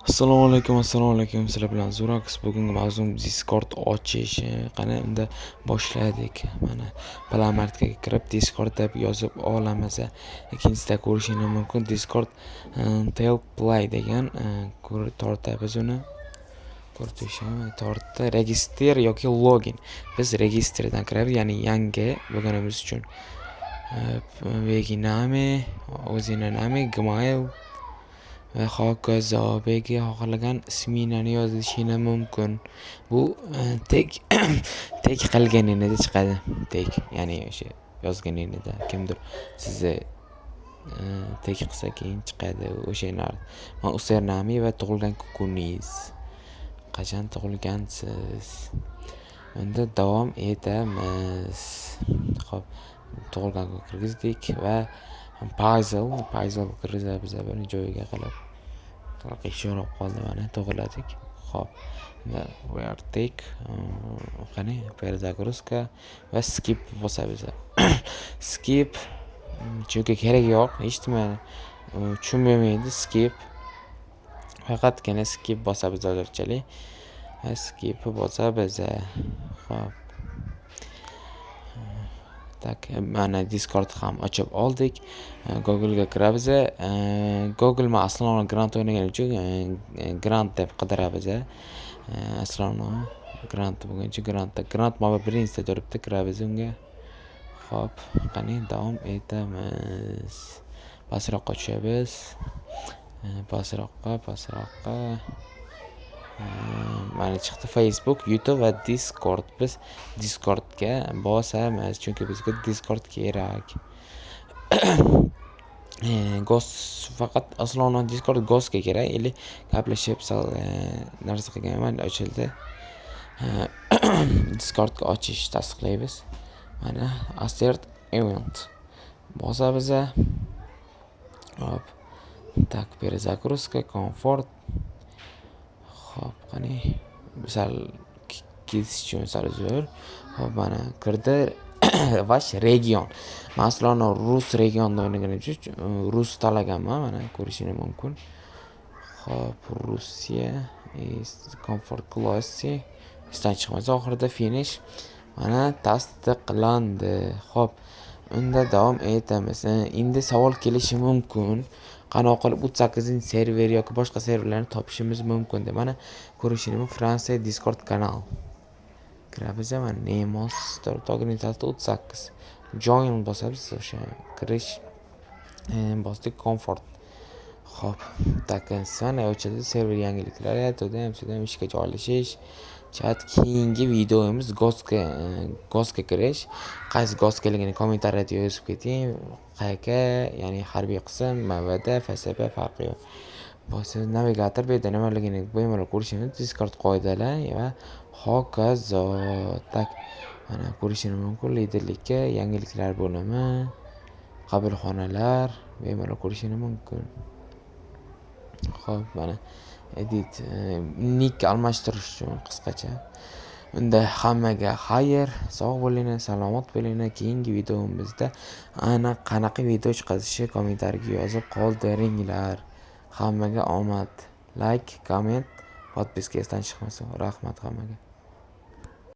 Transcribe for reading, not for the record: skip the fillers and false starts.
Assalomu alaykum. Sizlar bilan Zo'rax. Bugungi mavzum Discord ochish. Qani unda boshladik. Mana Play kirib Discord deb yozib olamiz. Ikkinchisida ko'rishingiz mumkin Discord Tail Play degan tortamiz uni. Tortda registr yoki login. Biz registrdan kirib, ya'ni yangi bo'lganimiz uchun Veginami, o'zinami, Gmail va hokazo xohlagan ismingni yozishing mumkin. Bu tek qilganingizda chiqadi. Ya'ni o'sha yozganingizda kimdir sizni tek qilsa keyin chiqadi o'shalar. Mana username va tug'ilgan kuningiz. Qachon tug'ilgansiz? Endi davom etamiz. Xo'p, tug'ilgan kun kirgizdik va puzzle kirizamiz bir joyiga qilib. Ishonib qoldi mana tug'iladik. Xo'p, where take qani перезагрузка va skip bosamiz. Skip chunki kerak yo'q, hech nima tushunmaydi skip. Faqatgina skip bosamiz hozirchalik. Skip bosamiz. Xo'p. Mana Discord ham ochib oldik. Google ga kiramiz. Google ma aslon grant o'ynagan uchun grant deb qidiramiz. Aslon grant bo'lgancha grant ma birinchida turibdi, kiramiz unga. Xo'p, qani davom etamiz. Pastroqqa tushamiz. Pastroqqa. Mana chiqdi Facebook, YouTube va Discord. Biz Discordga bosamiz chunki bizga Discord kerak. Faqat aslon Discord Ghostga kerak. Ili gaplashib narsa qilganman, ochildi. Discordga ochish tasdiqlaymiz. Mana assert event bosamiz. Hop. Перезагрузка, komfort. Xo'p, qani misol ketish uchun sal zo'r. Xo'p, mana kirdi vash region. Masalan, rus regionda o'ynagan uchun rus tanlaganman, mana ko'rishingiz mumkin. Xo'p, Rossiya comfort class isdan chiqmasa oxirida finish. Mana tasdiqlandi. Xo'p, unda davom etamiz. Endi savol kelishi mumkin. Qanaqa qilib 38-server yoki boshqa serverlarni topishimiz mumkin deb. Mana ko'rishingiz Fransiya Discord kanal. Kiramiz, mana Nemos organizatsiya 38. Join bosamiz, o'sha kirish bosdik comfort. Xo'p, mana o'chadi server yangiliklari, ham ishga joylashish. Chat keyingi videomiz Ghostga kirish. Qaysi Ghostgaligini kommentariyada yozib keting. QK, ya'ni harbiy qism, MVD, FSB farqi yo'q. Bo'lsa navigator bu yerda nimaligini bemalol ko'rishingiz, Discord qoidalar va hokazo. Mana ko'rishingiz mumkin liderlikka, yangiliklar bo'limi, qabulxonalar bemalol ko'rishingiz mumkin. Xo'p, mana edit nick almashtirish uchun qisqacha. Unda hammaga xayr, sog' bo'ling, salomat bo'ling. Keyingi videomizda ana qanaqa video chiqarishi kommentariyaga yozib qoldiringlar. Hammaga omad. Like, comment, podpiska esdan chiqmasin. Rahmat hammaga.